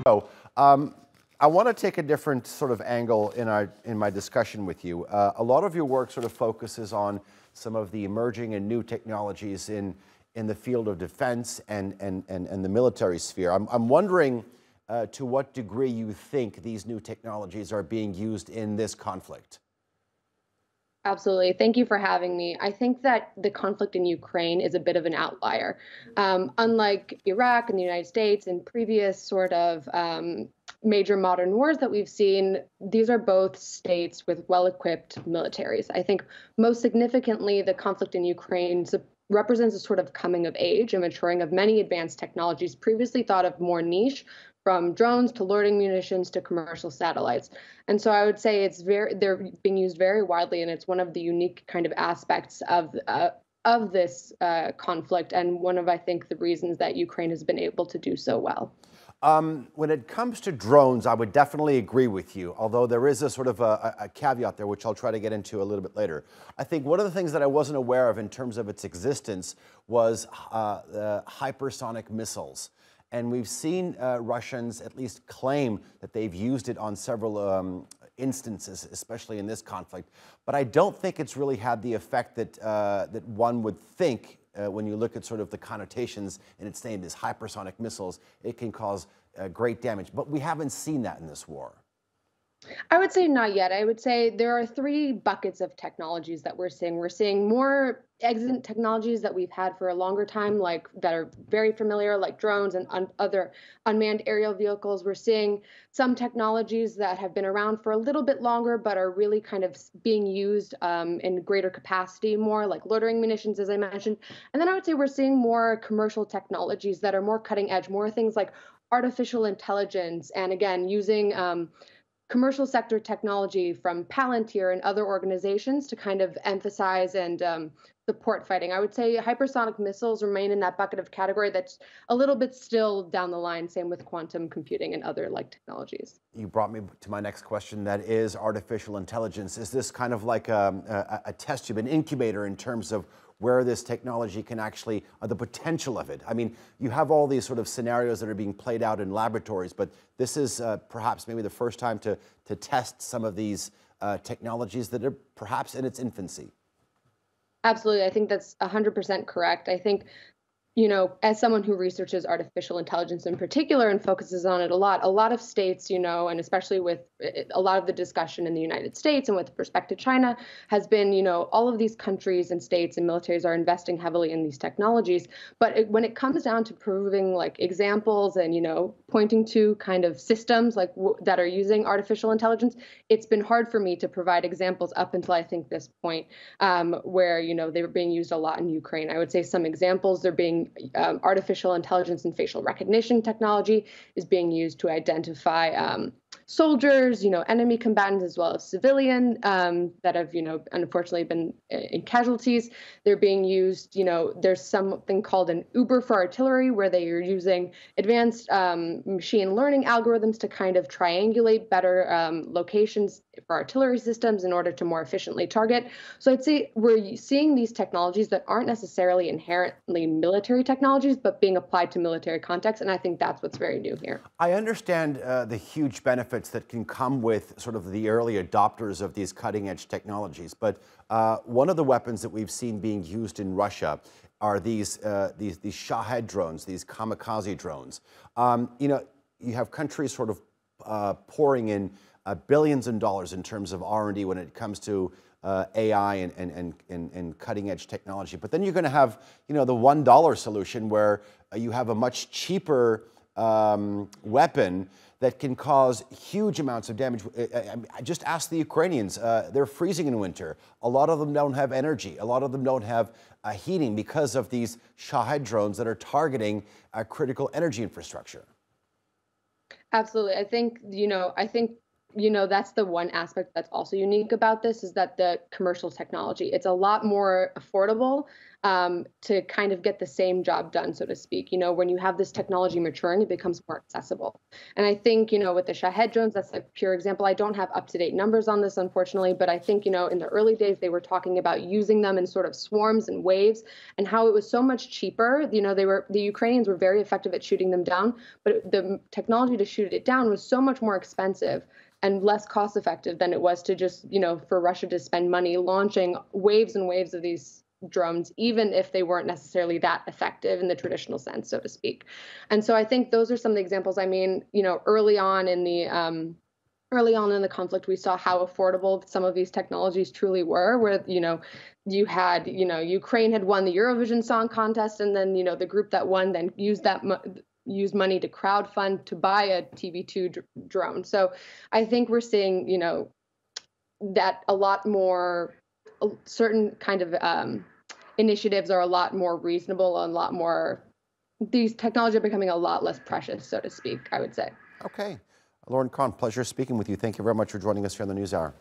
So, I want to take a different sort of angle in my discussion with you. A lot of your work sort of focuses on some of the emerging and new technologies in the field of defense and the military sphere. I'm wondering to what degree you think these new technologies are being used in this conflict. Absolutely. Thank you for having me. I think that the conflict in Ukraine is a bit of an outlier. Unlike Iraq and the United States and previous sort of major modern wars that we've seen, these are both states with well-equipped militaries. I think most significantly, the conflict in Ukraine represents a sort of coming of age and maturing of many advanced technologies previously thought of more niche, from drones to loitering munitions to commercial satellites. And so I would say they're being used very widely, and it's one of the unique kind of aspects of this conflict, and one of, I think, the reasons that Ukraine has been able to do so well. When it comes to drones, I would definitely agree with you, although there is a sort of a caveat there, which I'll try to get into a little bit later. I think one of the things that I wasn't aware of in terms of its existence was the hypersonic missiles. And we've seen Russians at least claim that they've used it on several instances, especially in this conflict. But I don't think it's really had the effect that one would think when you look at sort of the connotations in its name, these hypersonic missiles. It can cause great damage. But we haven't seen that in this war. I would say not yet. I would say there are three buckets of technologies that we're seeing. We're seeing more exit technologies that we've had for a longer time, like that are very familiar, like drones and other unmanned aerial vehicles. We're seeing some technologies that have been around for a little bit longer, but are really kind of being used in greater capacity, more like loitering munitions, as I mentioned. And then I would say we're seeing more commercial technologies that are more cutting edge, more things like artificial intelligence, and again, using commercial sector technology from Palantir and other organizations to kind of emphasize and support fighting. I would say hypersonic missiles remain in that bucket of category that's a little bit still down the line, same with quantum computing and other like technologies. You brought me to my next question, that is artificial intelligence. Is this kind of like a test tube, an incubator in terms of where this technology can actually, the potential of it? I mean, you have all these sort of scenarios that are being played out in laboratories, but this is perhaps maybe the first time to test some of these technologies that are perhaps in its infancy. Absolutely. I think that's 100% correct. I think, you know, as someone who researches artificial intelligence in particular and focuses on it a lot of states, you know, and especially with a lot of the discussion in the United States and with respect to China has been, you know, all of these countries and states and militaries are investing heavily in these technologies. But when it comes down to proving like examples and, you know, pointing to kind of systems like that are using artificial intelligence, it's been hard for me to provide examples up until I think this point where, you know, they were being used a lot in Ukraine. I would say some examples, they're being artificial intelligence and facial recognition technology is being used to identify soldiers, you know, enemy combatants as well as civilian that have, you know, unfortunately been in casualties. They're being used, you know, there's something called an Uber for artillery where they are using advanced machine learning algorithms to kind of triangulate better locations for artillery systems in order to more efficiently target. So I'd say we're seeing these technologies that aren't necessarily inherently military technologies, but being applied to military contexts. And I think that's what's very new here. I understand the huge benefits that can come with sort of the early adopters of these cutting edge technologies. But one of the weapons that we've seen being used in Russia are these Shahed drones, these kamikaze drones. You know, you have countries sort of pouring in billions of dollars in terms of R&D when it comes to AI and cutting edge technology. But then you're going to have, you know, the $1 solution where you have a much cheaper weapon that can cause huge amounts of damage. I just ask the Ukrainians, they're freezing in winter. A lot of them don't have energy. A lot of them don't have heating because of these Shahed drones that are targeting critical energy infrastructure. Absolutely. You know, that's the one aspect that's also unique about this is that the commercial technology, it's a lot more affordable to kind of get the same job done, so to speak. You know, when you have this technology maturing, it becomes more accessible. And I think, you know, with the Shahed drones, that's a pure example. I don't have up-to-date numbers on this, unfortunately, but I think, you know, in the early days, they were talking about using them in sort of swarms and waves, and how it was so much cheaper. You know, the Ukrainians were very effective at shooting them down, but the technology to shoot it down was so much more expensive and less cost effective than it was to just, you know, for Russia to spend money launching waves and waves of these drones, even if they weren't necessarily that effective in the traditional sense, so to speak. And so I think those are some of the examples. I mean, you know, early on in the conflict, we saw how affordable some of these technologies truly were, where, you know, you had, you know, Ukraine had won the Eurovision Song Contest, and then, you know, the group that won then used money to crowdfund to buy a TV2 drone. So I think we're seeing, you know, that a lot more certain kind of initiatives are a lot more reasonable and a lot more, these technology are becoming a lot less precious, so to speak, I would say. Okay. Lauren Kahn, pleasure speaking with you. Thank you very much for joining us here on the NewsHour.